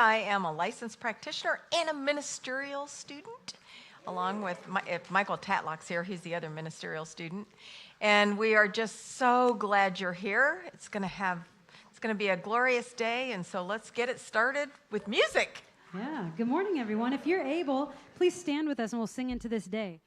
I am a licensed practitioner and a ministerial student, along with if Michael Tatlock's here, he's the other ministerial student. And we are just so glad you're here. It's going to be a glorious day, and so let's get it started with music. Yeah, good morning, everyone. If you're able, please stand with us and we'll sing into this day.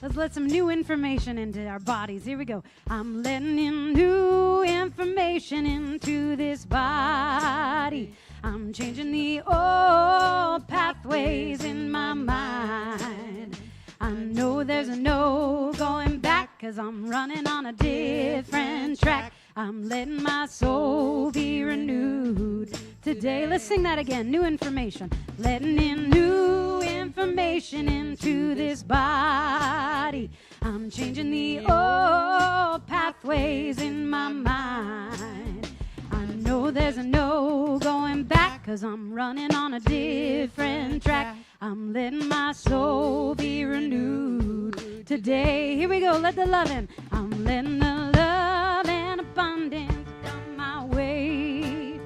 Let's let some new information into our bodies. Here we go. I'm letting in new information into this body. I'm changing the old pathways in my mind. I know there's no going back, 'cause I'm running on a different track. I'm letting my soul be renewed today. Let's sing that again. New information. Letting in new information into this body. I'm changing the old pathways in my mind. I know there's no going back, 'cause I'm running on a different track. I'm letting my soul be renewed today. Here we go. Let the love in. I'm letting the love and abundance come my way.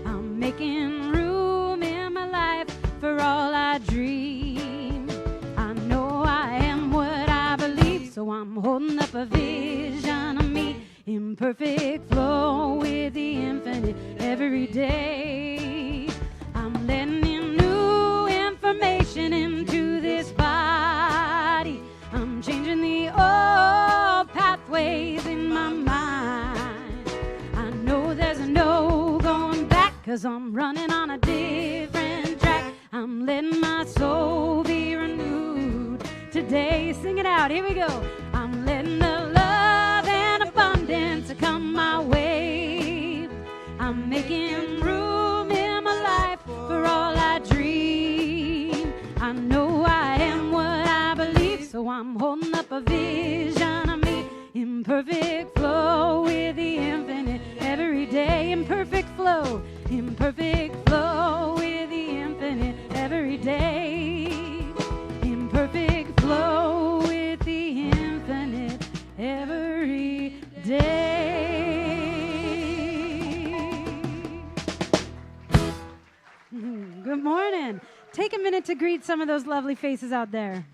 I'm making room in my life for all I dream. I know I am what I believe, so I'm holding up a vision of me in perfect flow with the infinite every day. I'm letting in new information into this body. I'm changing the old pathways in my mind. I know there's no going back, 'cause I'm running on a different track. I'm letting my soul be renewed today. Sing it out. Here we go. I'm letting the love and abundance come my way. I'm making room in my life for all I dream. I know I am what I believe, so I'm holding up a vision of me in perfect flow with the infinite every day. In perfect flow with the infinite every day. In perfect flow with the infinite every day. Good morning. Take a minute to greet some of those lovely faces out there.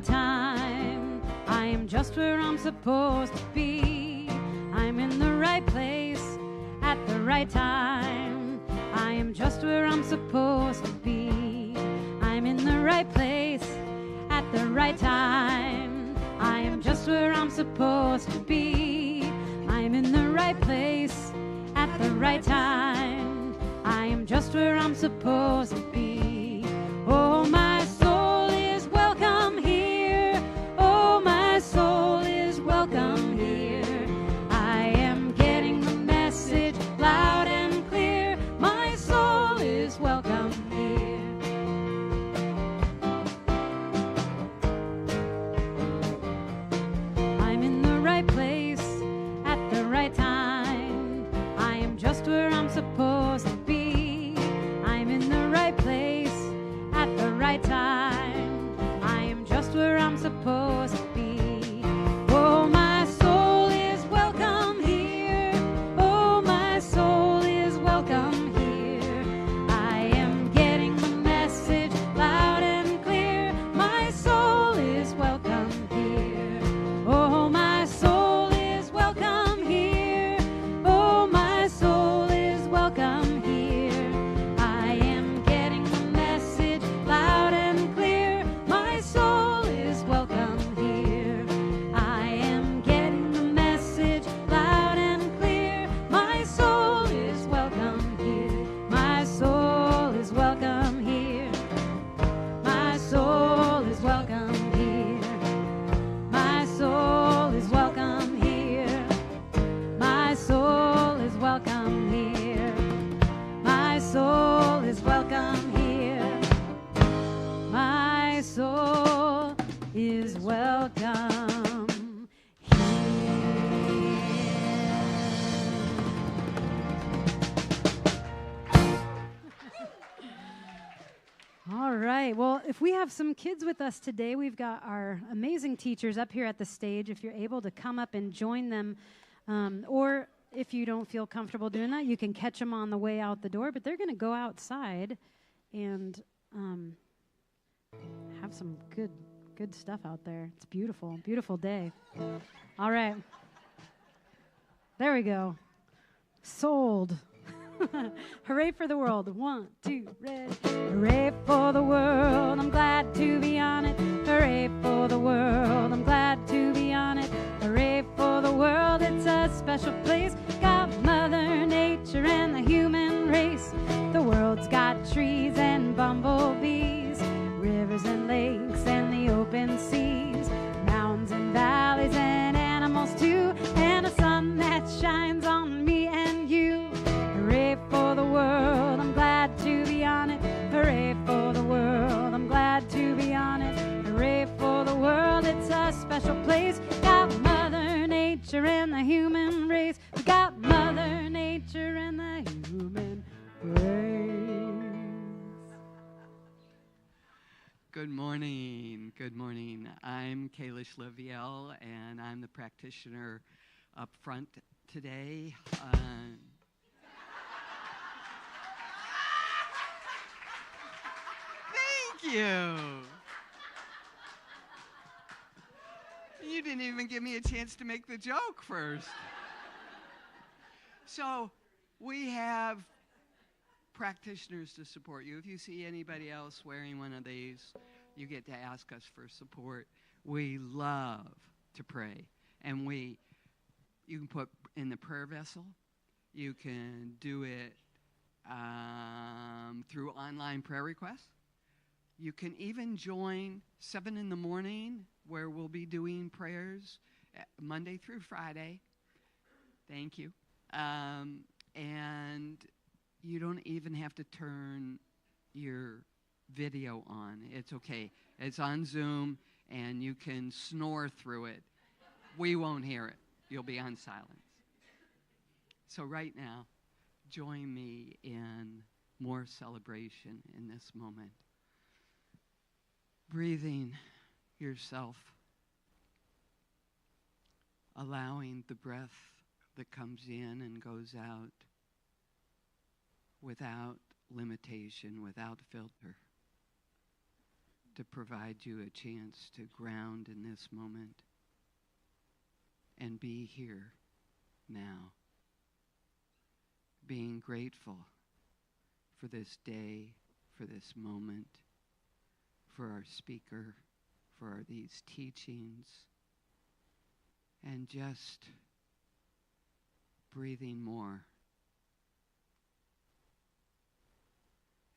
Time. I am just where I'm supposed to be. I'm in the right place at the right time. I am just where I'm supposed to be. I'm in the right place at the right time. I am just where I'm supposed to be. I'm in the right place at the right time. I am just where I'm supposed to be. Oh, my soul is welcome here. Oh, my soul is welcome here. I am getting the message loud and clear. My soul is welcome here. I'm in the right place at the right time. I am just where I'm supposed to be. I'm in the right place right. Well, if we have some kids with us today, we've got our amazing teachers up here at the stage. If you're able to come up and join them, or if you don't feel comfortable doing that, you can catch them on the way out the door. But they're going to go outside and have some good stuff out there. It's beautiful, beautiful day. All right. There we go. Sold. Hooray for the world. 1, 2, ready. Hooray for the world. I'm glad to be on it. Hooray for the world. I'm glad to be on it. Hooray for the world. It's a special place. Got Mother Nature and the human race. The world's got trees and bumblebees, rivers and lakes and the open seas, mountains and valleys and animals too, and a sun that shines on me and you. Hooray for the world, I'm glad to be on it. Hooray for the world, I'm glad to be on it. Hooray for the world, it's a special place. Got Mother Nature and the human race. We got Mother Nature and the human race. Good morning. Good morning. I'm Kalish Liviel, and I'm the practitioner up front today. Thank you. You didn't even give me a chance to make the joke first. So we have practitioners to support you. If you see anybody else wearing one of these, you get to ask us for support. We love to pray. And you can put in the prayer vessel. You can do it through online prayer requests. You can even join 7 in the morning, where we'll be doing prayers Monday through Friday. Thank you. And you don't even have to turn your video on. It's okay. It's on Zoom, and you can snore through it. We won't hear it. You'll be on silence. So right now, join me in more celebration in this moment. Breathing yourself, allowing the breath that comes in and goes out without limitation, without filter, to provide you a chance to ground in this moment and be here now, being grateful for this day, for this moment, for our speaker, for these teachings, and just breathing more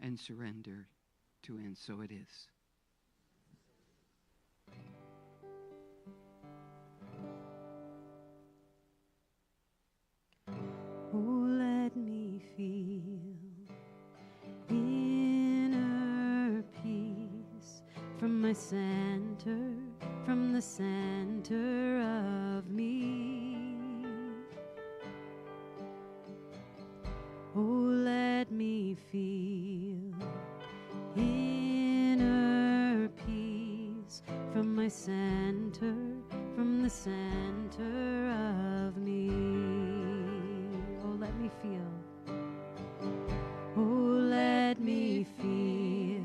and surrender to, and so it is. Oh, let me feel inner peace from my center, from the center of me. Oh, let me feel inner peace from my center, from the center of me. Oh, let me feel. Oh, let me feel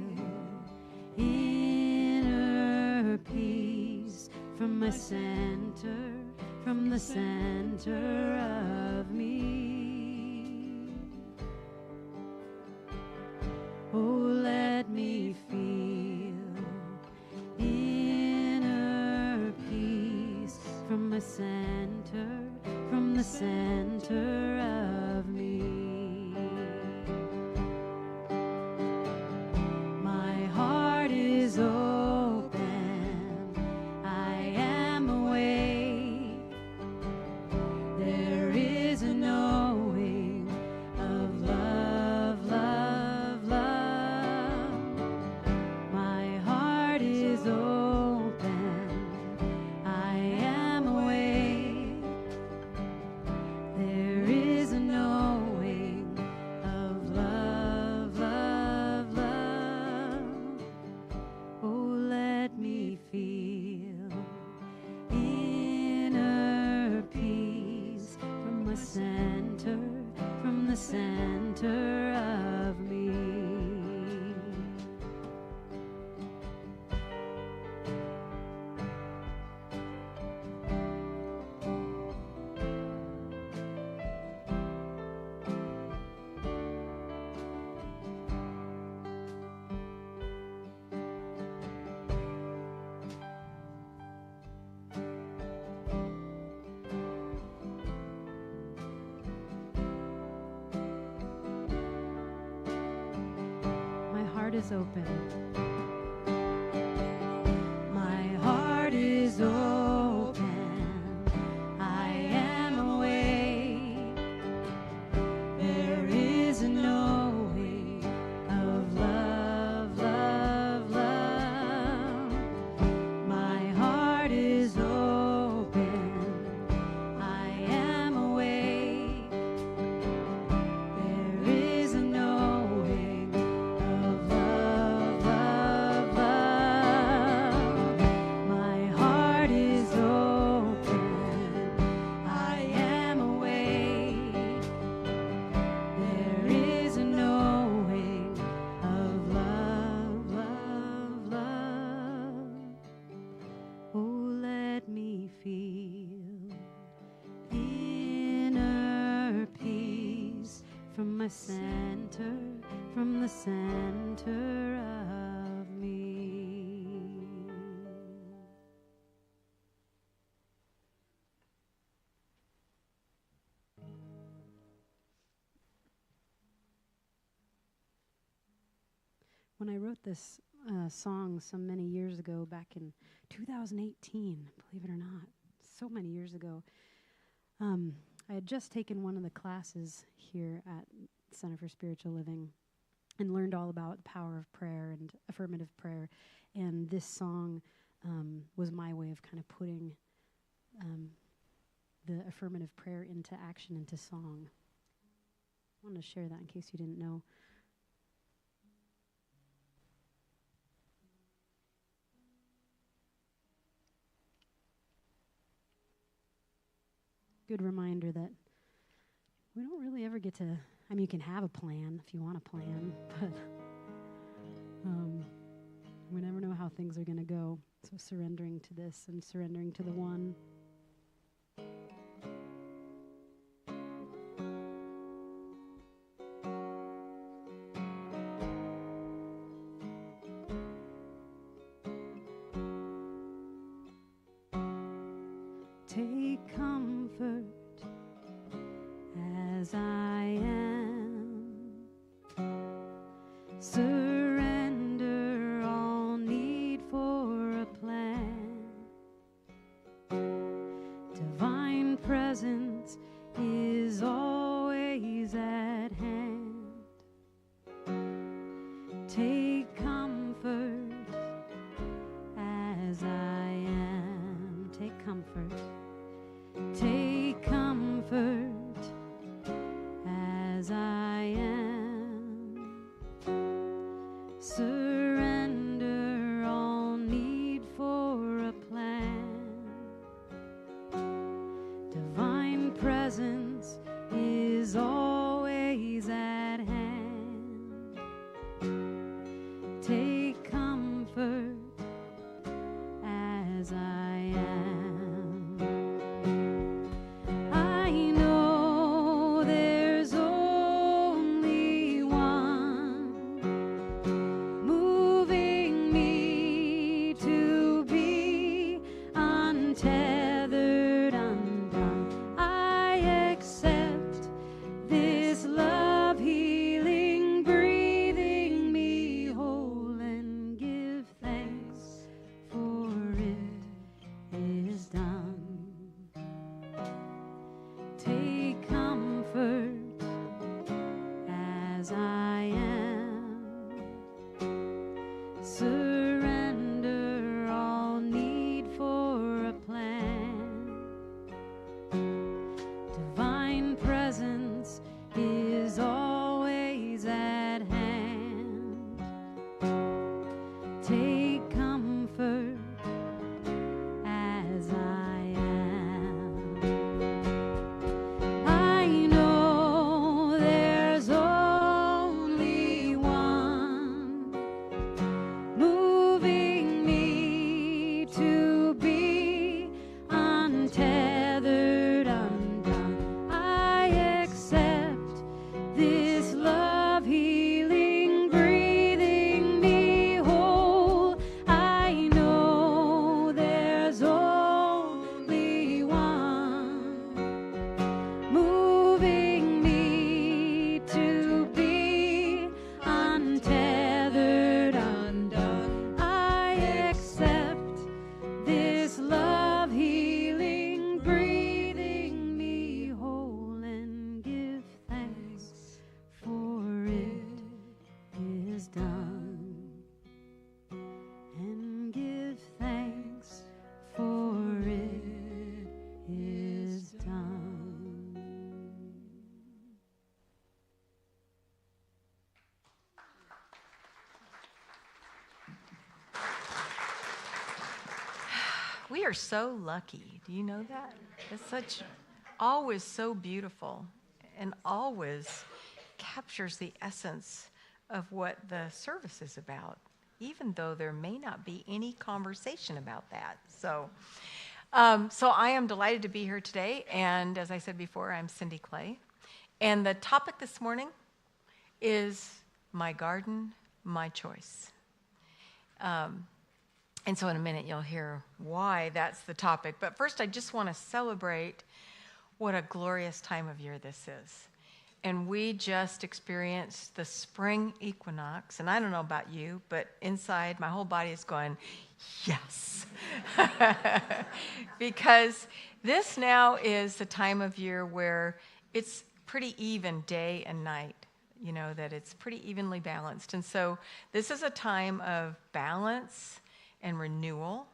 inner peace from my center, from the center of me. Oh, let me feel inner peace from my center, from the center of me. My heart is open, I am awake. There is a knowing of love, love, love. My heart is open, I am awake. There is heart is open. My heart is open. I am awake. There is a knowing of love, love, love. My heart is open. I am awake. There is a knowing of love, love, love. My heart is open. I am awake. There is a knowing of love, love, love. Oh, let me feel inner peace from my center, from the center of me. When I wrote this song so many years ago, back in 2018, believe it or not, so many years ago, I had just taken one of the classes here at Center for Spiritual Living and learned all about the power of prayer and affirmative prayer. And this song was my way of kind of putting the affirmative prayer into action, into song. I wanted to share that in case you didn't know. Good reminder that we don't really ever get to, I mean, you can have a plan if you want a plan, but we never know how things are going to go. So surrendering to this and surrendering to the one. Take comfort as I am. Surrender all need for a plan. Divine presence is always at hand. Take comfort as I am. Take comfort. Take We are so lucky. Do you know that? It's always so beautiful and always captures the essence of what the service is about, even though there may not be any conversation about that. So I am delighted to be here today, and as I said before, I'm Cindy Clay. And the topic this morning is my garden, my choice. And so in a minute, you'll hear why that's the topic. But first, I just want to celebrate what a glorious time of year this is. And we just experienced the spring equinox. And I don't know about you, but inside, my whole body is going, yes. Because this now is the time of year where it's pretty even day and night. You know, that it's pretty evenly balanced. And so this is a time of balance and renewal.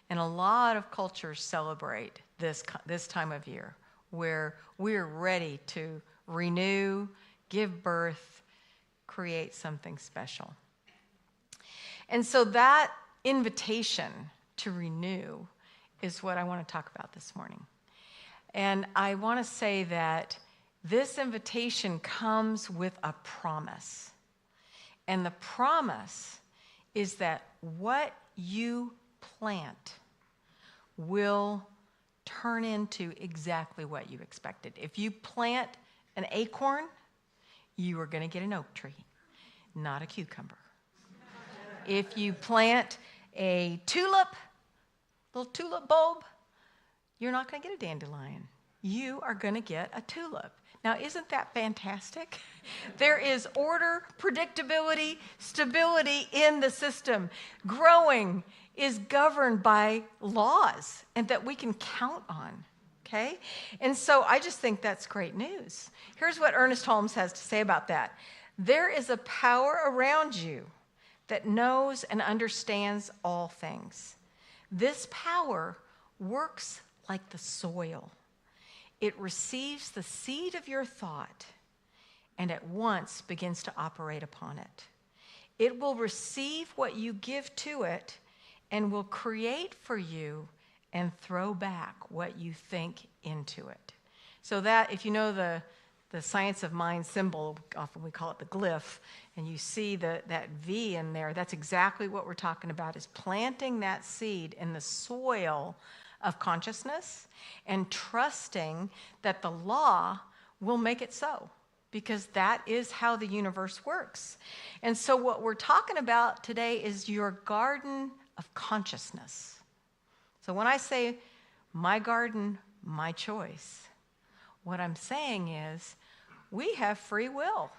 And a lot of cultures celebrate this time of year where we're ready to renew, give birth, create something special. And so that invitation to renew is what I want to talk about this morning. And I want to say that this invitation comes with a promise. And the promise is that what you plant will turn into exactly what you expected. If you plant an acorn, you are going to get an oak tree, not a cucumber. If you plant a little tulip bulb, you're not going to get a dandelion. You are going to get a tulip. Now, isn't that fantastic? There is order, predictability, stability in the system. Growing is governed by laws and that we can count on, okay? And so I just think that's great news. Here's what Ernest Holmes has to say about that. There is a power around you that knows and understands all things. This power works like the soil. It receives the seed of your thought and at once begins to operate upon it. It will receive what you give to it and will create for you and throw back what you think into it. So that, if you know the science of mind symbol, often we call it the glyph, and you see that V in there, that's exactly what we're talking about, is planting that seed in the soil of consciousness and trusting that the law will make it so, because that is how the universe works. And so what we're talking about today is your garden of consciousness. So when I say my garden, my choice, what I'm saying is we have free will.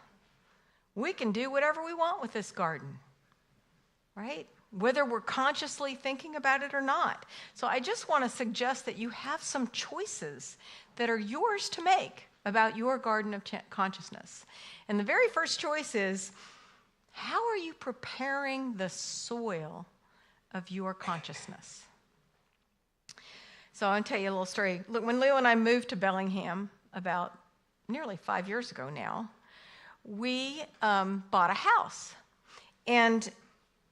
We can do whatever we want with this garden, right? Whether we're consciously thinking about it or not. So I just want to suggest that you have some choices that are yours to make about your garden of consciousness. And the very first choice is, how are you preparing the soil of your consciousness? So I'll tell you a little story. Look, when Leo and I moved to Bellingham about nearly 5 years ago now, we bought a house. And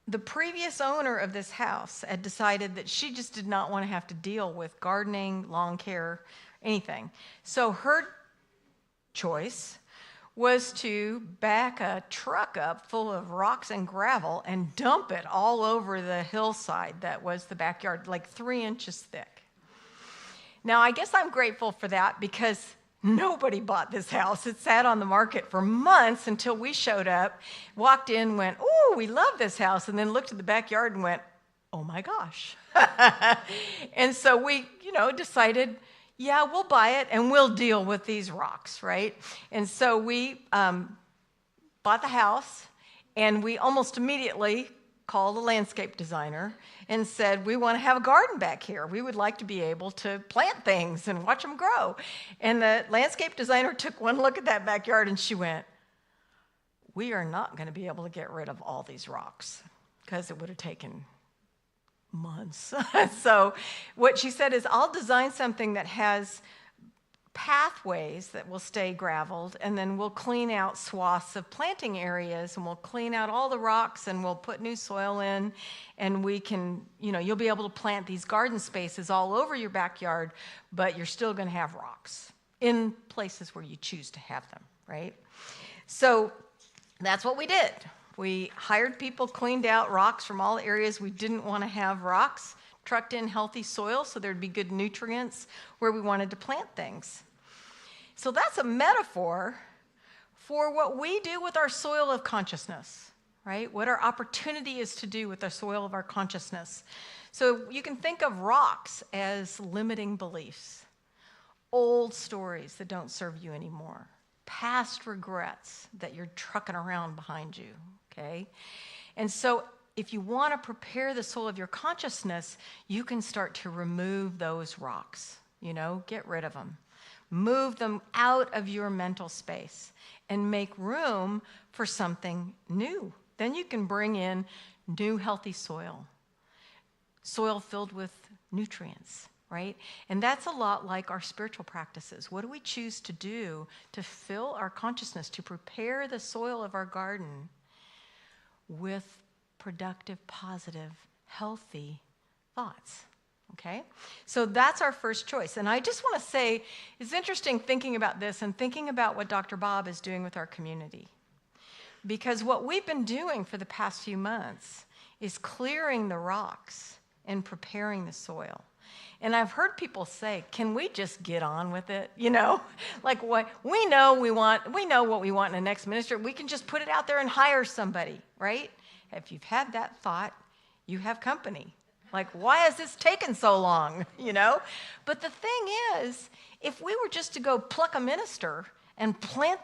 the previous owner of this house had decided that she just did not want to have to deal with gardening, lawn care, anything. So her choice was to back a truck up full of rocks and gravel and dump it all over the hillside that was the backyard, like 3 inches thick. Now, I guess I'm grateful for that because nobody bought this house. It sat on the market for months until we showed up, walked in, went, "Ooh, we love this house," and then looked at the backyard and went, "Oh my gosh." And so we, decided, yeah, we'll buy it and we'll deal with these rocks, right? And so we bought the house and we almost immediately called a landscape designer and said, we want to have a garden back here. We would like to be able to plant things and watch them grow. And the landscape designer took one look at that backyard and she went, we are not going to be able to get rid of all these rocks because it would have taken months. So what she said is, I'll design something that has pathways that will stay graveled, and then we'll clean out swaths of planting areas, and we'll clean out all the rocks, and we'll put new soil in, and we can, you'll be able to plant these garden spaces all over your backyard, but you're still going to have rocks in places where you choose to have them, right? So that's what we did. We hired people, cleaned out rocks from all the areas we didn't want to have rocks, trucked in healthy soil so there'd be good nutrients where we wanted to plant things. So that's a metaphor for what we do with our soil of consciousness, right? What our opportunity is to do with the soil of our consciousness. So you can think of rocks as limiting beliefs, old stories that don't serve you anymore, past regrets that you're trucking around behind you, okay? And so if you want to prepare the soil of your consciousness, you can start to remove those rocks, get rid of them. Move them out of your mental space and make room for something new. Then you can bring in new healthy soil filled with nutrients, right? And that's a lot like our spiritual practices. What do we choose to do to fill our consciousness, to prepare the soil of our garden with productive, positive, healthy thoughts? Okay? So that's our first choice. And I just want to say, it's interesting thinking about this and thinking about what Dr. Bob is doing with our community. Because what we've been doing for the past few months is clearing the rocks and preparing the soil. And I've heard people say, can we just get on with it? Like what we know what we want in the next ministry. We can just put it out there and hire somebody, right? If you've had that thought, you have company. Like, why has this taken so long, But the thing is, if we were just to go pluck a minister and plant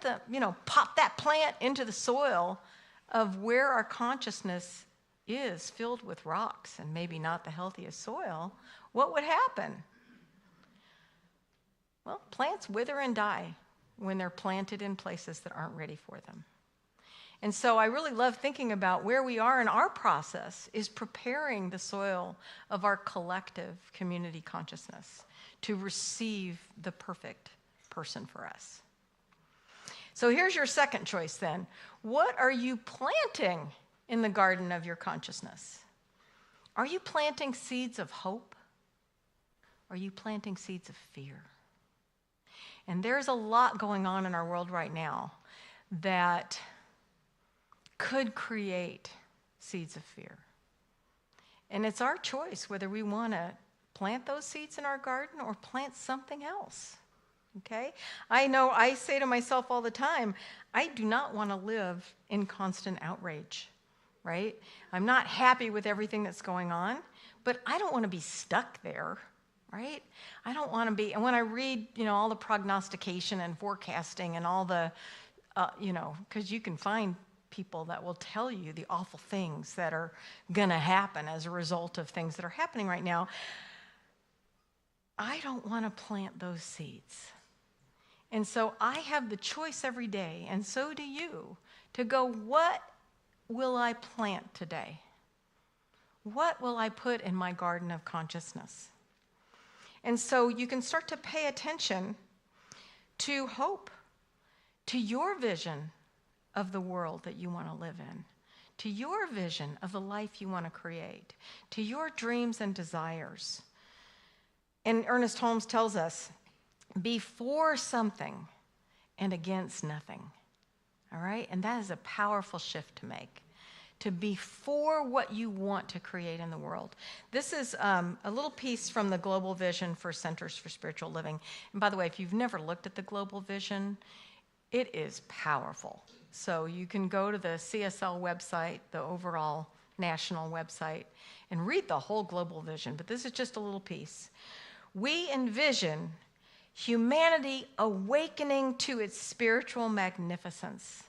pop that plant into the soil of where our consciousness is filled with rocks and maybe not the healthiest soil, what would happen? Well, plants wither and die when they're planted in places that aren't ready for them. And so I really love thinking about where we are in our process is preparing the soil of our collective community consciousness to receive the perfect person for us. So here's your second choice then. What are you planting in the garden of your consciousness? Are you planting seeds of hope? Are you planting seeds of fear? And there's a lot going on in our world right now that could create seeds of fear. And it's our choice whether we want to plant those seeds in our garden or plant something else, okay? I know I say to myself all the time, I do not want to live in constant outrage, right? I'm not happy with everything that's going on, but I don't want to be stuck there, right? I don't want to be, and when I read, all the prognostication and forecasting and all the, because you can find people that will tell you the awful things that are going to happen as a result of things that are happening right now. I don't want to plant those seeds. And so I have the choice every day, and so do you, to go, what will I plant today? What will I put in my garden of consciousness? And so you can start to pay attention to hope, to your vision of the world that you want to live in, to your vision of the life you want to create, to your dreams and desires. And Ernest Holmes tells us, be for something and against nothing, all right? And that is a powerful shift to make, to be for what you want to create in the world. This is a little piece from the Global Vision for Centers for Spiritual Living. And by the way, if you've never looked at the Global Vision, it is powerful. So you can go to the CSL website, the overall national website, and read the whole Global Vision. But this is just a little piece. We envision humanity awakening to its spiritual magnificence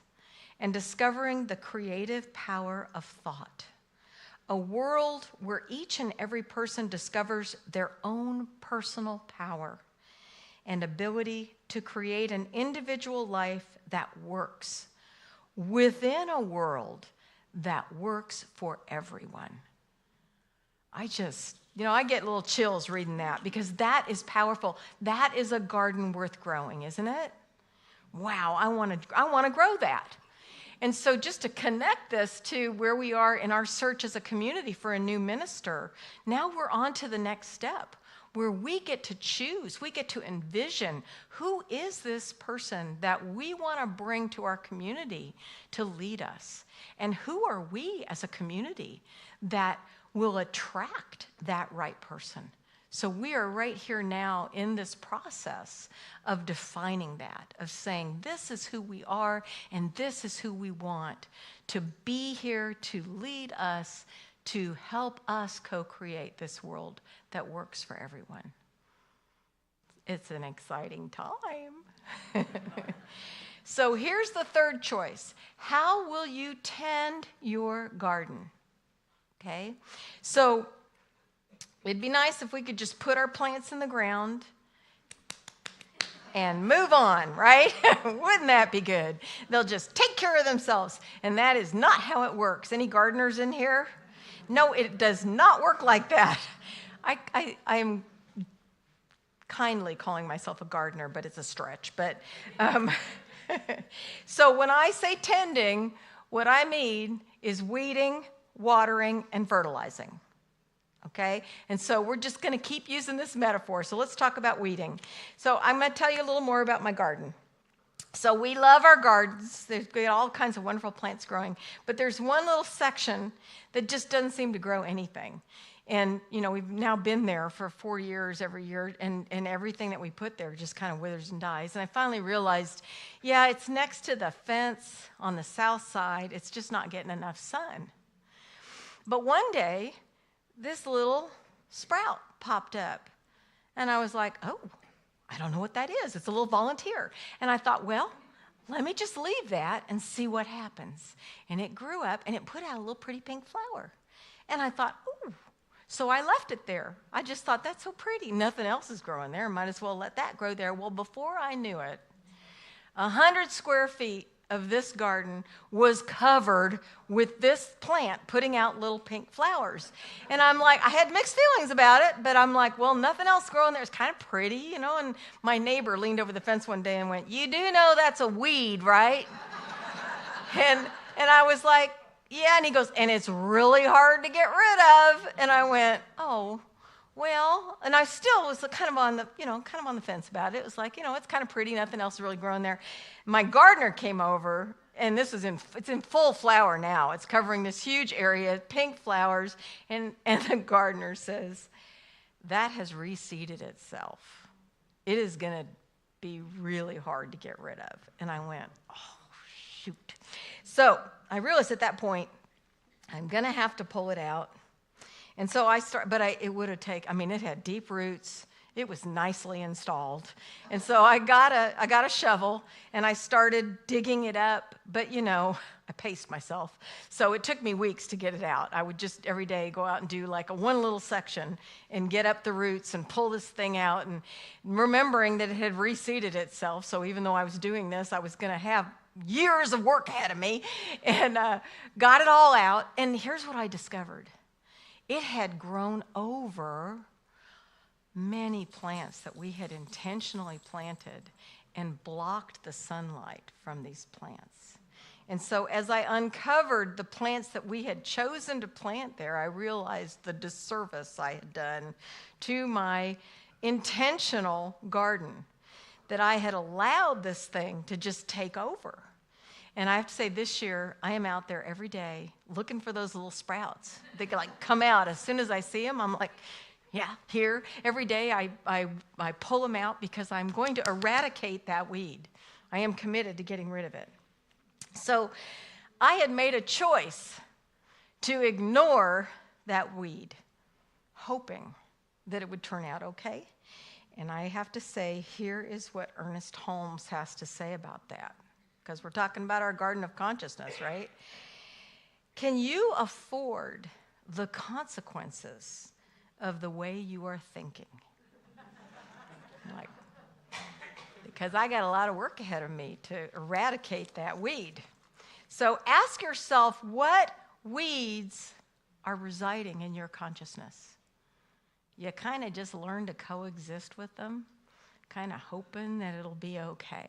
and discovering the creative power of thought. A world where each and every person discovers their own personal power and ability to create an individual life that works within a world that works for everyone. I just You know, I get little chills reading that because that is powerful. That is a garden worth growing, isn't it? Wow, I want to grow that. And so just to connect this to where we are in our search as a community for a new minister, now we're on to the next step where we get to choose, we get to envision who is this person that we want to bring to our community to lead us? And who are we as a community that will attract that right person? So we are right here now in this process of defining that, of saying this is who we are and this is who we want to be here to lead us, to help us co-create this world that works for everyone. It's an exciting time. So here's the third choice. How will you tend your garden? Okay, so it'd be nice if we could just put our plants in the ground and move on, right? Wouldn't that be good? They'll just take care of themselves. And that is not how it works. Any gardeners in here? No, it does not work like that. I am kindly calling myself a gardener, but it's a stretch. But so when I say tending, what I mean is weeding, watering, and fertilizing. Okay? And so we're just going to keep using this metaphor. So let's talk about weeding. So I'm going to tell you a little more about my garden. So we love our gardens. There's got all kinds of wonderful plants growing. But there's one little section that just doesn't seem to grow anything. And, you know, we've now been there for 4 years every year, and everything that we put there just kind of withers and dies. And I finally realized, yeah, it's next to the fence on the south side. It's just not getting enough sun. But one day, this little sprout popped up. And I was like, oh, I don't know what that is. It's a little volunteer. And I thought, well, let me just leave that and see what happens. And it grew up, and it put out a little pretty pink flower. And I thought, ooh. So I left it there. I just thought, that's so pretty. Nothing else is growing there. Might as well let that grow there. Well, before I knew it, 100 square feet of this garden was covered with this plant putting out little pink flowers. And I'm like, I had mixed feelings about it, but I'm like, well, nothing else growing there is kind of pretty, you know. And my neighbor leaned over the fence one day and went, you do know that's a weed, right? and I was like, yeah. And he goes, and it's really hard to get rid of. And I went, oh, well, and I still was kind of on the fence about it. It was like, you know, it's kind of pretty. Nothing else is really growing there. My gardener came over, and it's in full flower now. It's covering this huge area, pink flowers. And the gardener says, that has reseeded itself. It is going to be really hard to get rid of. And I went, oh, shoot. So I realized at that point, I'm going to have to pull it out. And so it would have taken, it had deep roots. It was nicely installed. And so I got a shovel, and I started digging it up. But, you know, I paced myself. So it took me weeks to get it out. I would just every day go out and do like one little section and get up the roots and pull this thing out, and remembering that it had reseeded itself. So even though I was doing this, I was going to have years of work ahead of me, and got it all out. And here's what I discovered. It had grown over many plants that we had intentionally planted and blocked the sunlight from these plants. And so as I uncovered the plants that we had chosen to plant there, I realized the disservice I had done to my intentional garden, that I had allowed this thing to just take over. And I have to say, this year, I am out there every day looking for those little sprouts. They like come out as soon as I see them. I'm like, yeah, here. Every day I pull them out because I'm going to eradicate that weed. I am committed to getting rid of it. So I had made a choice to ignore that weed, hoping that it would turn out okay. And I have to say, here is what Ernest Holmes has to say about that. Because we're talking about our garden of consciousness, right? Can you afford the consequences of the way you are thinking? Like, because I got a lot of work ahead of me to eradicate that weed. So ask yourself, what weeds are residing in your consciousness? you kind of just learn to coexist with them, kind of hoping that it'll be okay.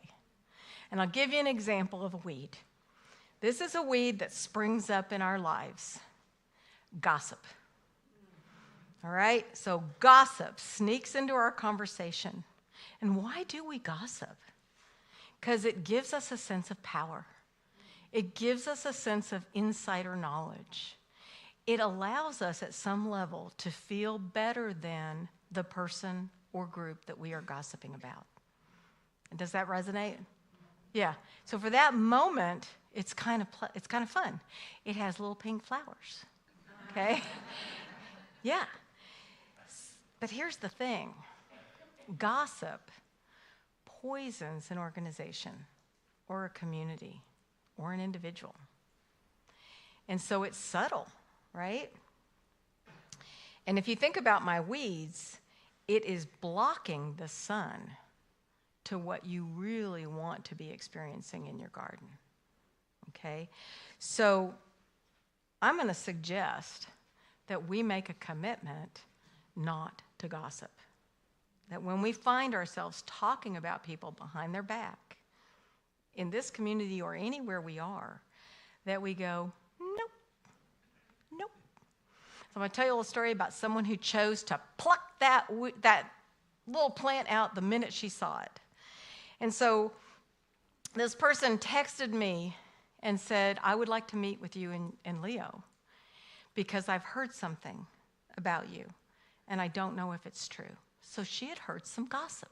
And I'll give you an example of a weed. This is a weed that springs up in our lives. Gossip. All right? So gossip sneaks into our conversation. And why do we gossip? Because it gives us a sense of power. It gives us a sense of insider knowledge. It allows us at some level to feel better than the person or group that we are gossiping about. Does that resonate? Yeah. So for that moment, it's kind of fun. It has little pink flowers. Okay? Yeah. But here's the thing. Gossip poisons an organization or a community or an individual. And so it's subtle, right? And if you think about my weeds, it is blocking the sun to what you really want to be experiencing in your garden. Okay? So I'm going to suggest that we make a commitment not to gossip. That when we find ourselves talking about people behind their back, in this community or anywhere we are, that we go, nope, nope. So I'm going to tell you a little story about someone who chose to pluck that little plant out the minute she saw it. And so this person texted me and said, I would like to meet with you in Leo because I've heard something about you, and I don't know if it's true. So she had heard some gossip.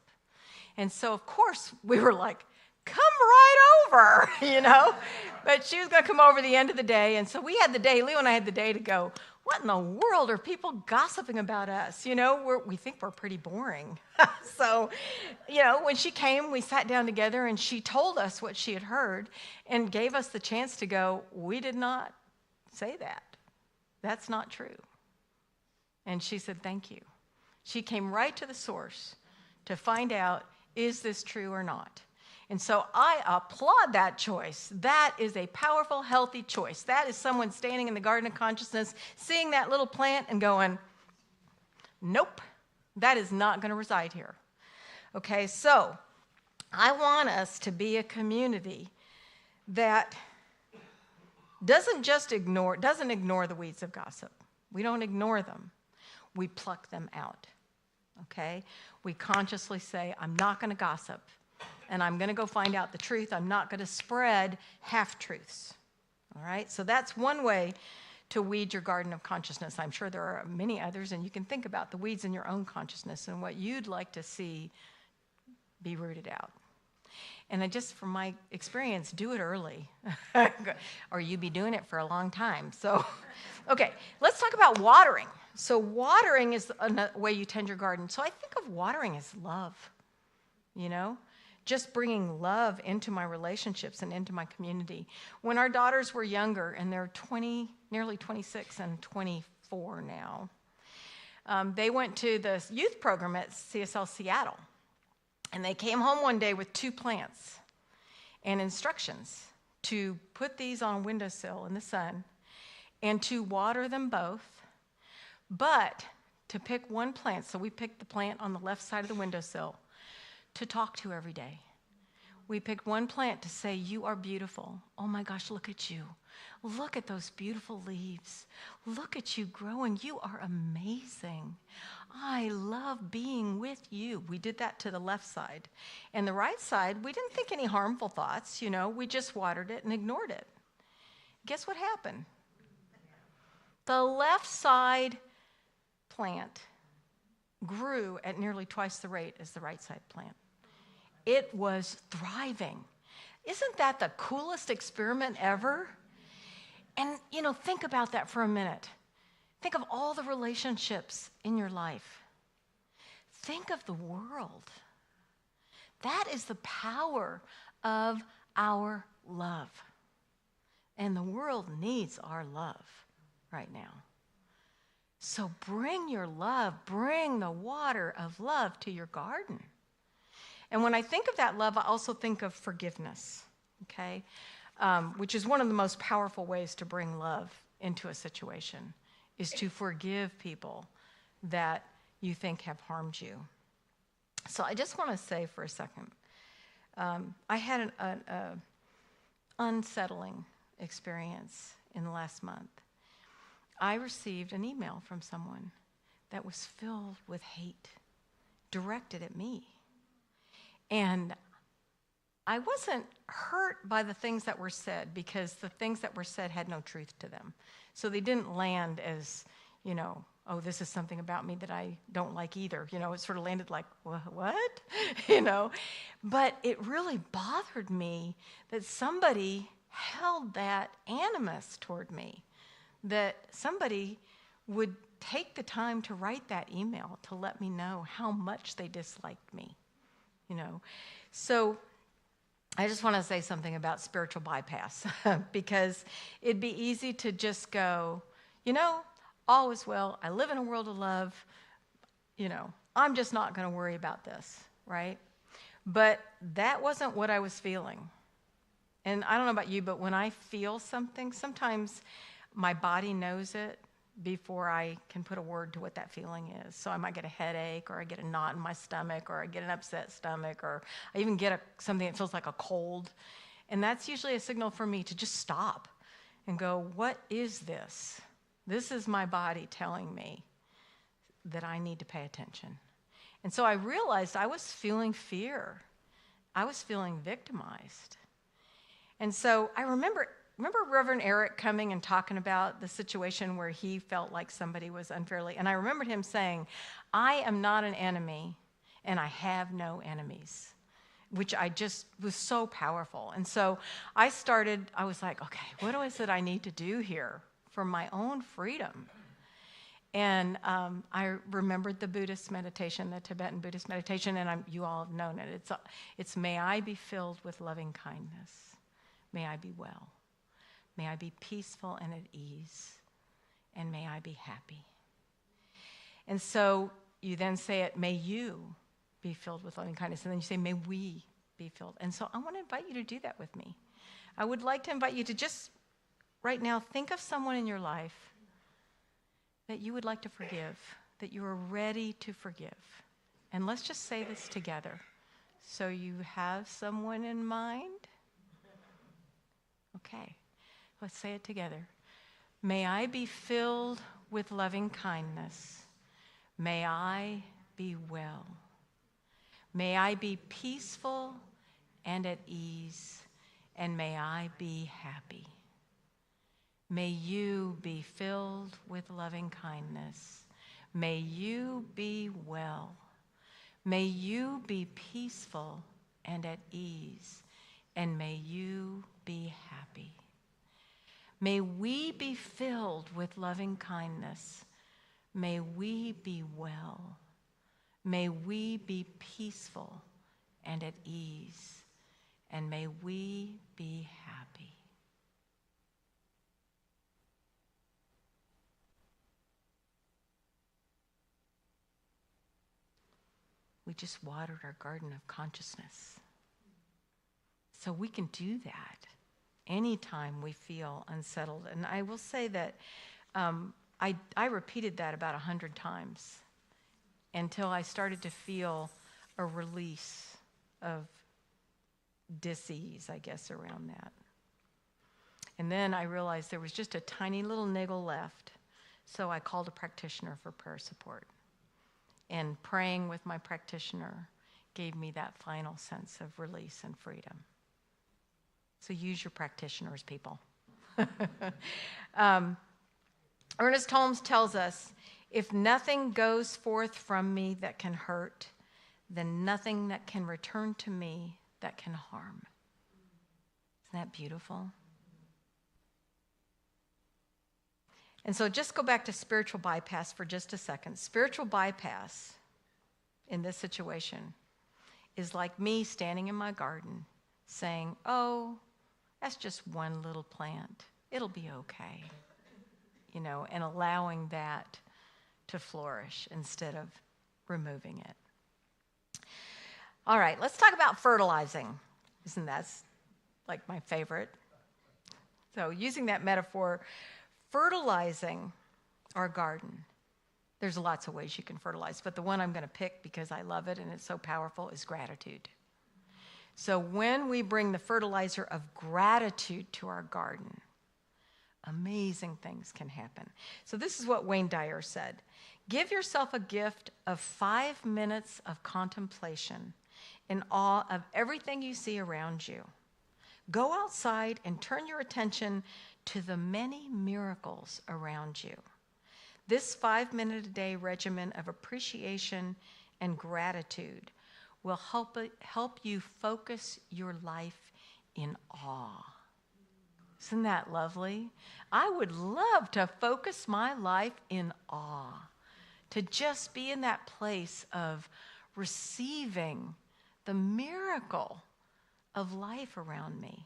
And so, of course, we were like, come right over, you know. But she was going to come over the end of the day. And so we had the day, Leo and I had the day to go, what in the world are people gossiping about us? You know, we think we're pretty boring. So, you know, when she came, we sat down together and she told us what she had heard and gave us the chance to go, we did not say that. That's not true. And she said, thank you. She came right to the source to find out, is this true or not? And so I applaud that choice. That is a powerful, healthy choice. That is someone standing in the garden of consciousness, seeing that little plant and going, nope, that is not going to reside here. Okay, so I want us to be a community that doesn't ignore the weeds of gossip. We don't ignore them. We pluck them out. Okay? We consciously say, I'm not going to gossip. And I'm going to go find out the truth. I'm not going to spread half-truths. All right? So that's one way to weed your garden of consciousness. I'm sure there are many others, and you can think about the weeds in your own consciousness and what you'd like to see be rooted out. And I just, from my experience, do it early, or you'd be doing it for a long time. So, okay, let's talk about watering. So watering is a way you tend your garden. So I think of watering as love, you know? Just bringing love into my relationships and into my community. When our daughters were younger, and they're nearly 26 and 24 now, they went to the youth program at CSL Seattle. And they came home one day with 2 plants and instructions to put these on a windowsill in the sun and to water them both, but to pick one plant. So we picked the plant on the left side of the windowsill to talk to every day. We picked one plant to say, you are beautiful. Oh my gosh, look at you. Look at those beautiful leaves. Look at you growing. You are amazing. I love being with you. We did that to the left side. And the right side, we didn't think any harmful thoughts, you know. We just watered it and ignored it. Guess what happened? The left side plant grew at nearly twice the rate as the right side plant. It was thriving. Isn't that the coolest experiment ever? And, you know, think about that for a minute. Think of all the relationships in your life. Think of the world. That is the power of our love. And the world needs our love right now. So bring your love, bring the water of love to your garden. And when I think of that love, I also think of forgiveness, okay? Which is one of the most powerful ways to bring love into a situation, is to forgive people that you think have harmed you. So I just want to say for a second, I had an unsettling experience in the last month. I received an email from someone that was filled with hate directed at me. And I wasn't hurt by the things that were said because the things that were said had no truth to them. So they didn't land as, oh, this is something about me that I don't like either. It sort of landed like, what? But it really bothered me that somebody held that animus toward me, that somebody would take the time to write that email to let me know how much they disliked me, So I just want to say something about spiritual bypass because it'd be easy to just go, all is well. I live in a world of love. I'm just not going to worry about this, right? But that wasn't what I was feeling. And I don't know about you, but when I feel something, sometimes my body knows it before I can put a word to what that feeling is. So I might get a headache, or I get a knot in my stomach, or I get an upset stomach, or I even get something that feels like a cold. And that's usually a signal for me to just stop and go, what is this? This is my body telling me that I need to pay attention. And so I realized I was feeling fear. I was feeling victimized. And so I remember Reverend Eric coming and talking about the situation where he felt like somebody was unfairly. And I remembered him saying, I am not an enemy, and I have no enemies, which I just was so powerful. And so I was like, okay, what is it I need to do here for my own freedom? And I remembered the Buddhist meditation, the Tibetan Buddhist meditation, and you all have known it. It's may I be filled with loving kindness. May I be well. May I be peaceful and at ease. And may I be happy. And so you then say it, may you be filled with loving kindness. And then you say, may we be filled. And so I want to invite you to do that with me. I would like to invite you to just right now think of someone in your life that you would like to forgive, that you are ready to forgive. And let's just say this together. So you have someone in mind? Okay, let's say it together. May I be filled with loving kindness. May I be well. May I be peaceful and at ease, and may I be happy. May you be filled with loving kindness. May you be well. May you be peaceful and at ease, and may you be happy. May we be filled with loving kindness. May we be well. May we be peaceful and at ease, and may we be happy. We just watered our garden of consciousness. So we can do that anytime we feel unsettled. And I will say that I repeated that about 100 times until I started to feel a release of dis-ease, I guess, around that. And then I realized there was just a tiny little niggle left. So I called a practitioner for prayer support. And praying with my practitioner gave me that final sense of release and freedom. So use your practitioners, people. Ernest Holmes tells us, if nothing goes forth from me that can hurt, then nothing that can return to me that can harm. Isn't that beautiful? And so just go back to spiritual bypass for just a second. Spiritual bypass in this situation is like me standing in my garden saying, oh, that's just one little plant. It'll be okay. And allowing that to flourish instead of removing it. All right, let's talk about fertilizing. Isn't that like my favorite? So using that metaphor, fertilizing our garden There's lots of ways you can fertilize, but the one I'm going to pick because I love it and it's so powerful is gratitude. So when we bring the fertilizer of gratitude to our garden, amazing things can happen. So this is what Wayne Dyer said. Give yourself a gift of 5 minutes of contemplation in awe of everything you see around you. Go outside and turn your attention to the many miracles around you. This 5-minute-a-day regimen of appreciation and gratitude will help you focus your life in awe. Isn't that lovely? I would love to focus my life in awe, to just be in that place of receiving the miracle of life around me.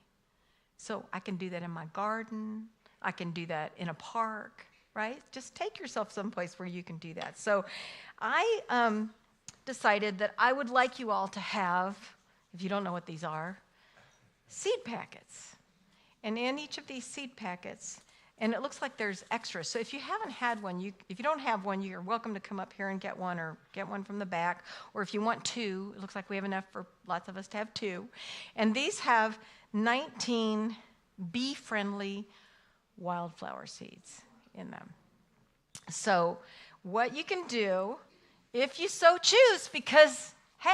So I can do that in my garden. I can do that in a park, right? Just take yourself someplace where you can do that. So I decided that I would like you all to have, if you don't know what these are, seed packets. And in each of these seed packets, and it looks like there's extras. So if you haven't had one, if you don't have one, you're welcome to come up here and get one, or get one from the back. Or if you want 2, it looks like we have enough for lots of us to have 2. And these have 19 bee-friendly wildflower seeds in them. So what you can do, if you so choose, because, hey,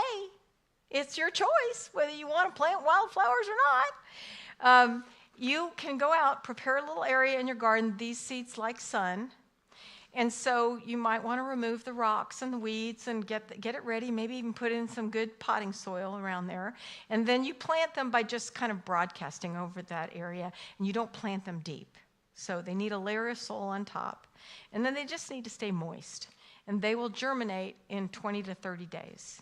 it's your choice whether you want to plant wildflowers or not, you can go out, prepare a little area in your garden. These seeds like sun. And so you might want to remove the rocks and the weeds and get it ready, maybe even put in some good potting soil around there. And then you plant them by just kind of broadcasting over that area, and you don't plant them deep. So they need a layer of soil on top. And then they just need to stay moist. And they will germinate in 20 to 30 days.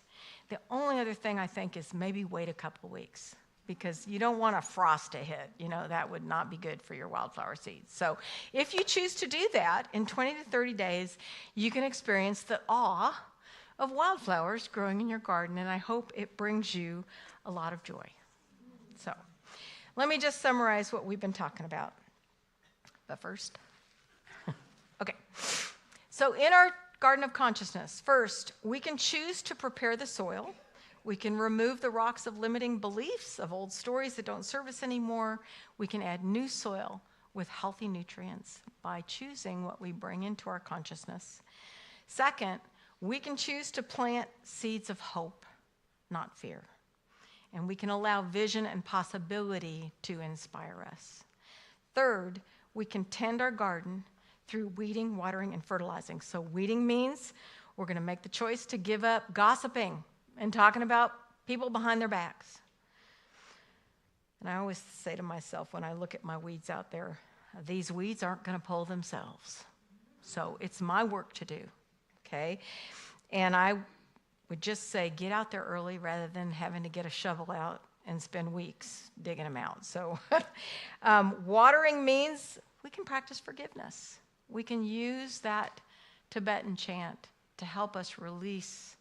The only other thing I think is maybe wait a couple weeks, because you don't want a frost to hit. That would not be good for your wildflower seeds. So if you choose to do that, in 20 to 30 days, you can experience the awe of wildflowers growing in your garden, and I hope it brings you a lot of joy. So let me just summarize what we've been talking about. But first, okay. So in our garden of consciousness, first, we can choose to prepare the soil. We can remove the rocks of limiting beliefs, of old stories that don't serve us anymore. We can add new soil with healthy nutrients by choosing what we bring into our consciousness. Second, we can choose to plant seeds of hope, not fear. And we can allow vision and possibility to inspire us. Third, we can tend our garden through weeding, watering, and fertilizing. So weeding means we're going to make the choice to give up gossiping and talking about people behind their backs. And I always say to myself when I look at my weeds out there, these weeds aren't going to pull themselves. So it's my work to do, okay? And I would just say get out there early rather than having to get a shovel out and spend weeks digging them out. So watering means we can practice forgiveness. We can use that Tibetan chant to help us release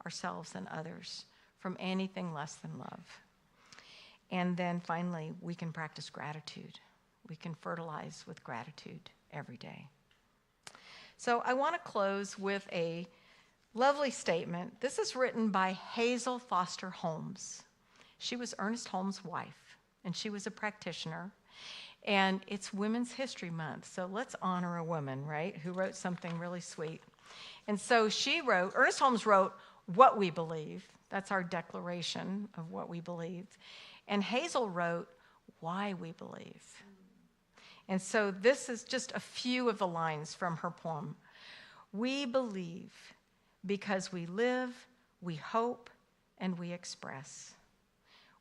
ourselves and others from anything less than love. And then finally, we can practice gratitude. We can fertilize with gratitude every day. So I want to close with a lovely statement. This is written by Hazel Foster Holmes. She was Ernest Holmes' wife, and she was a practitioner. And it's Women's History Month, so let's honor a woman, right, who wrote something really sweet. And so Ernest Holmes wrote, "What we believe." That's our declaration of what we believe. And Hazel wrote, "Why we believe." And so this is just a few of the lines from her poem. We believe because we live, we hope, and we express.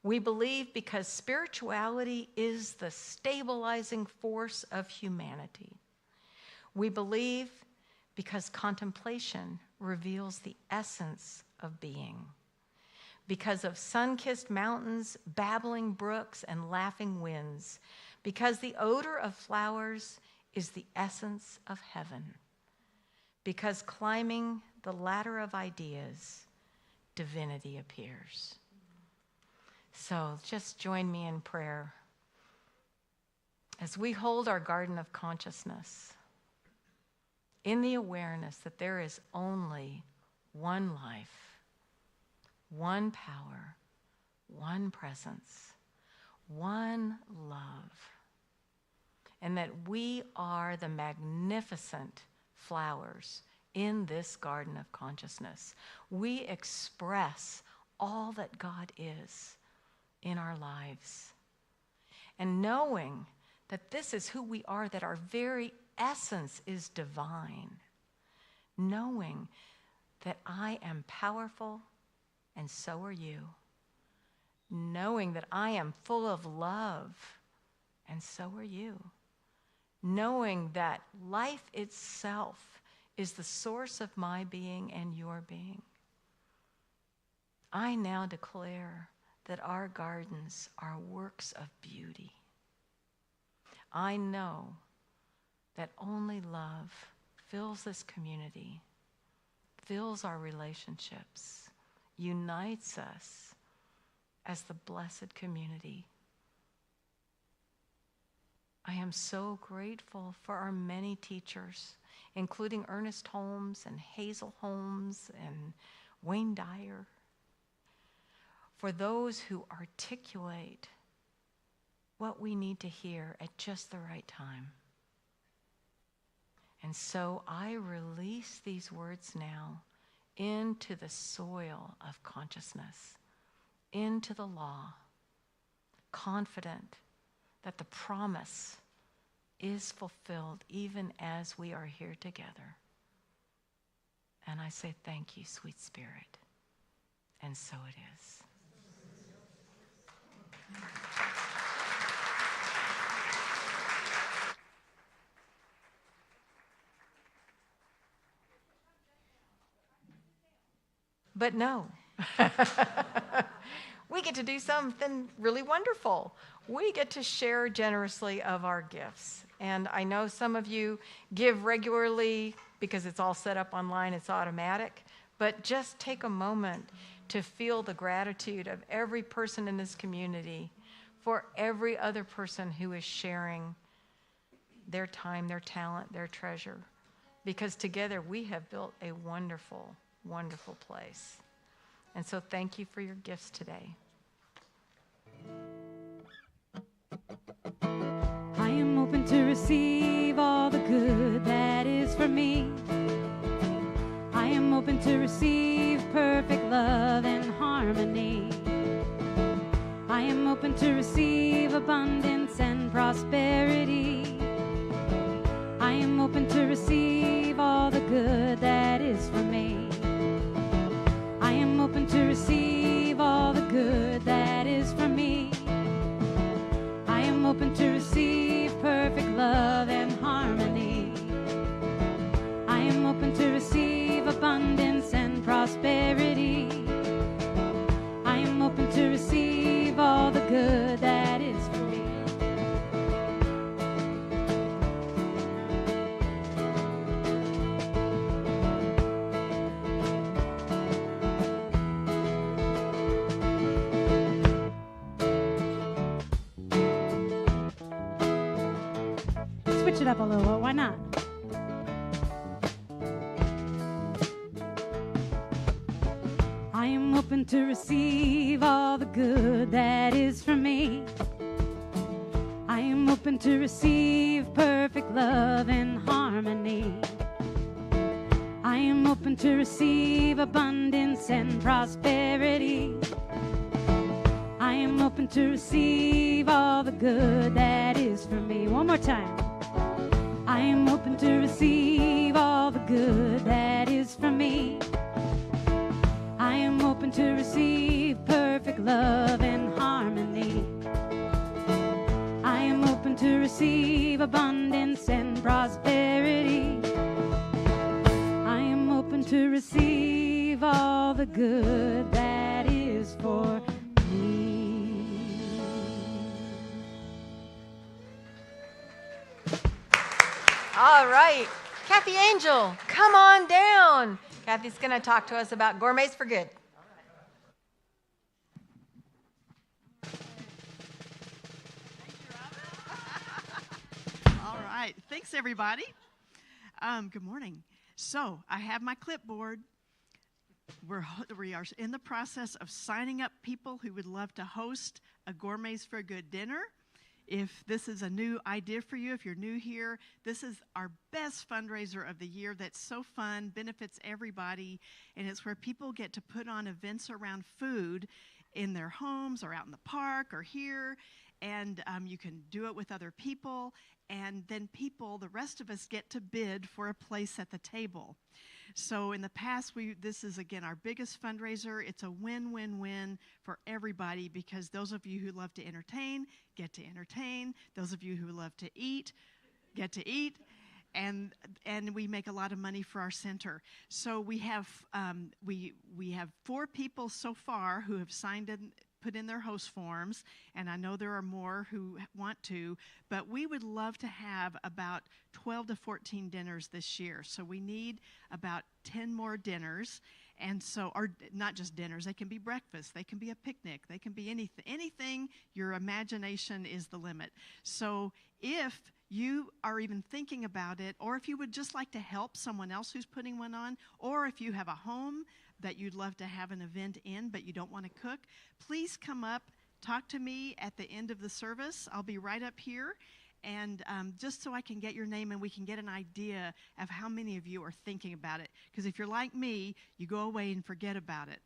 We believe because spirituality is the stabilizing force of humanity. We believe because contemplation reveals the essence of being. Because of sun-kissed mountains, babbling brooks, and laughing winds. Because the odor of flowers is the essence of heaven. Because climbing the ladder of ideas, divinity appears. So just join me in prayer as we hold our garden of consciousness. in the awareness that there is only one life, one power, one presence, one love, and that we are the magnificent flowers in this garden of consciousness. We express all that God is in our lives. And knowing that this is who we are, that our very essence is divine. Knowing that I am powerful and so are you. Knowing that I am full of love and so are you. Knowing that life itself is the source of my being and your being. I now declare that our gardens are works of beauty. I know that only love fills this community, fills our relationships, unites us as the blessed community. I am so grateful for our many teachers, including Ernest Holmes and Hazel Holmes and Wayne Dyer, for those who articulate what we need to hear at just the right time. And so I release these words now into the soil of consciousness, into the law, confident that the promise is fulfilled even as we are here together. And I say, thank you, sweet Spirit. And so it is. But no, we get to do something really wonderful. We get to share generously of our gifts. And I know some of you give regularly because it's all set up online, it's automatic. But just take a moment to feel the gratitude of every person in this community for every other person who is sharing their time, their talent, their treasure. Because together we have built a wonderful, wonderful place. And so thank you for your gifts today. I am open to receive all the good that is for me. I am open to receive perfect love and harmony. I am open to receive abundance and prosperity. I am open to receive all the good that is for me. I am open to receive all the good that is for me. I am open to receive perfect love and harmony. I am open to receive abundance and prosperity. I am open to receive all the good that is for me. Switch it up a little, why not? I am open to receive all the good that is for me. I am open to receive perfect love and harmony. I am open to receive abundance and prosperity. I am open to receive all the good that is for me. One more time. I am open to receive all the good that is for me. I am open to receive perfect love and harmony. I am open to receive abundance and prosperity. I am open to receive all the good that is for me. All right, Kathy Angel, come on down. Kathy's going to talk to us about Gourmets for Good. All right. Thanks, everybody. Good morning. So I have my clipboard. We are in the process of signing up people who would love to host a Gourmets for Good dinner. If this is a new idea for you, if you're new here, this is our best fundraiser of the year that's so fun, benefits everybody, and it's where people get to put on events around food in their homes or out in the park or here, and you can do it with other people, and then the rest of us, get to bid for a place at the table. So in the past, this is, again, our biggest fundraiser. It's a win-win-win for everybody because those of you who love to entertain get to entertain. Those of you who love to eat get to eat. And we make a lot of money for our center. So we have 4 people so far who have signed in, put in their host forms, and I know there are more who want to, but we would love to have about 12 to 14 dinners this year. So we need about 10 more dinners, and so, or not just dinners, they can be breakfast, they can be a picnic, they can be anything, your imagination is the limit. So if you are even thinking about it, or if you would just like to help someone else who's putting one on, or if you have a home that you'd love to have an event in but you don't want to cook, please come up, talk to me at the end of the service. I'll be right up here, and just so I can get your name and we can get an idea of how many of you are thinking about it. Because if you're like me, you go away and forget about it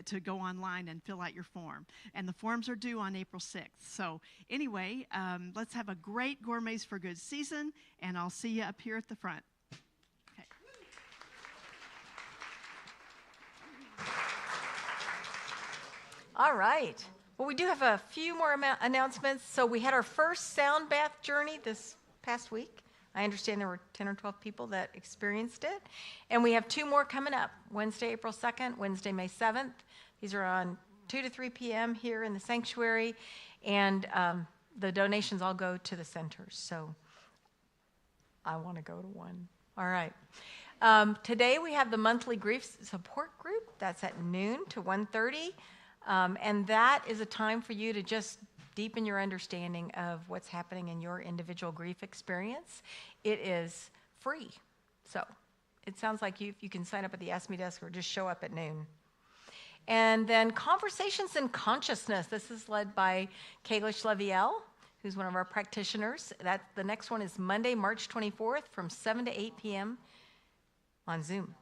to go online and fill out your form. And the forms are due on April 6th. So anyway, let's have a great Gourmets for Good season, and I'll see you up here at the front. Okay. All right. Well, we do have a few more announcements. So we had our first sound bath journey this past week. I understand there were 10 or 12 people that experienced it. And we have 2 more coming up, Wednesday, April 2nd, Wednesday, May 7th. These are on 2 to 3 p.m. here in the sanctuary. And the donations all go to the centers. So I want to go to one. All right. Today we have the monthly grief support group. That's at noon to 1:30. And that is a time for you to just deepen your understanding of what's happening in your individual grief experience. It is free. So it sounds like you can sign up at the Ask Me desk or just show up at noon. And then Conversations in Consciousness. This is led by Kalish Leviel, who's one of our practitioners. The next one is Monday, March 24th from 7 to 8 p.m. on Zoom.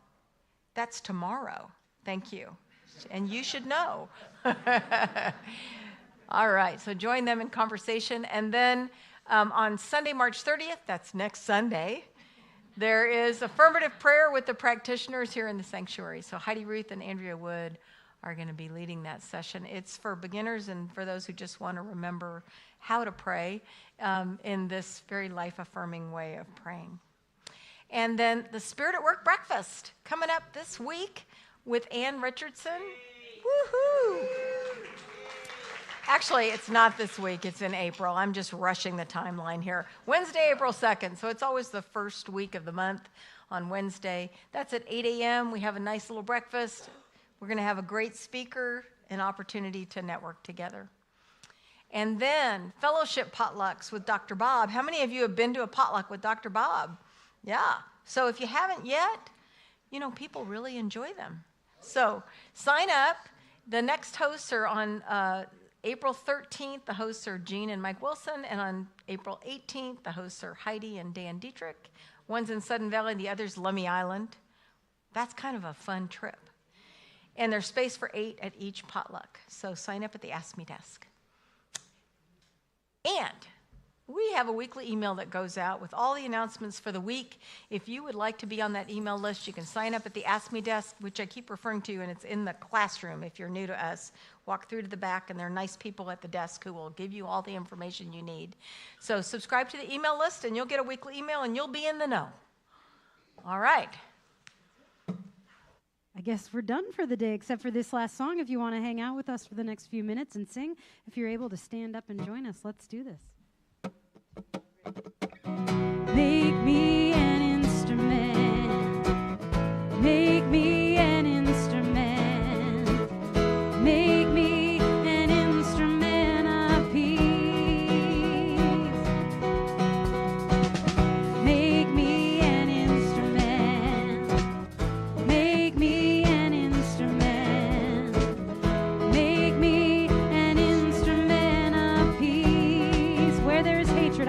That's tomorrow. Thank you. And you should know. All right, so join them in conversation. And then on Sunday, March 30th, that's next Sunday, there is affirmative prayer with the practitioners here in the sanctuary. So Heidi Ruth and Andrea Wood are going to be leading that session. It's for beginners and for those who just want to remember how to pray in this very life-affirming way of praying. And then the Spirit at Work breakfast coming up this week with Ann Richardson. Woohoo! Actually, it's not this week. It's in April. I'm just rushing the timeline here. Wednesday, April 2nd. So it's always the first week of the month on Wednesday. That's at 8 a.m. We have a nice little breakfast. We're going to have a great speaker, an opportunity to network together. And then fellowship potlucks with Dr. Bob. How many of you have been to a potluck with Dr. Bob? Yeah. So if you haven't yet, people really enjoy them. So sign up. The next hosts are on April 13th. The hosts are Jean and Mike Wilson. And on April 18th, the hosts are Heidi and Dan Dietrich. One's in Sudden Valley, the other's Lummi Island. That's kind of a fun trip. And there's space for 8 at each potluck. So sign up at the Ask Me desk. And we have a weekly email that goes out with all the announcements for the week. If you would like to be on that email list, you can sign up at the Ask Me desk, which I keep referring to, and it's in the classroom if you're new to us. Walk through to the back, and there are nice people at the desk who will give you all the information you need. So subscribe to the email list, and you'll get a weekly email, and you'll be in the know. All right. I guess we're done for the day, except for this last song. If you want to hang out with us for the next few minutes and sing, if you're able to stand up and join us, let's do this. Make me an instrument. Make me an instrument. Make me an instrument of peace. Make me an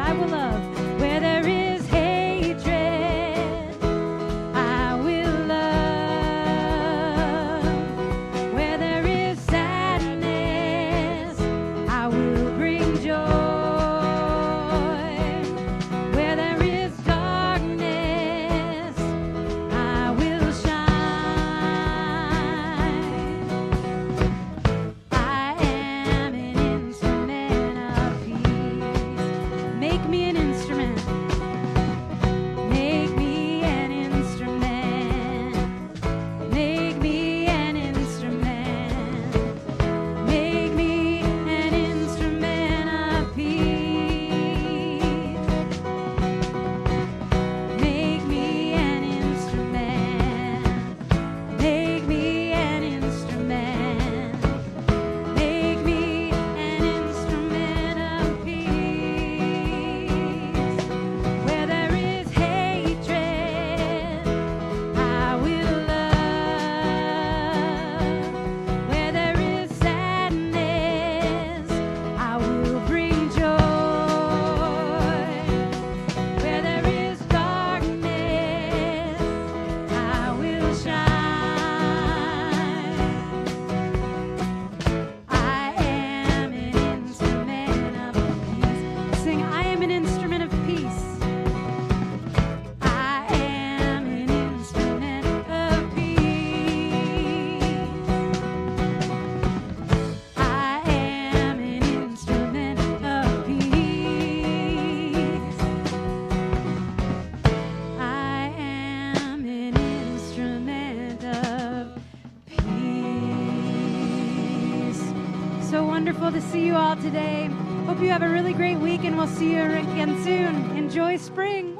I will love. Where there is hatred, I will love. Where there is sadness, I will bring joy. Where there is darkness, I will shine. I am an instrument of peace. Make me an instrument. Make me an instrument. Make me an instrument. Make me an instrument of peace. Make me an instrument. Make me an instrument. Make me an instrument of peace. Where there is hatred, I will love. Where there is sadness, I will bring joy. Where there is darkness, I will shine. I am an instrument of peace. Sing, I am an instrument of peace. I am an instrument of peace. I am an instrument of peace. I am an instrument of peace. So wonderful to see you all today. Hope you have a really great week, and we'll see you again soon. Enjoy spring.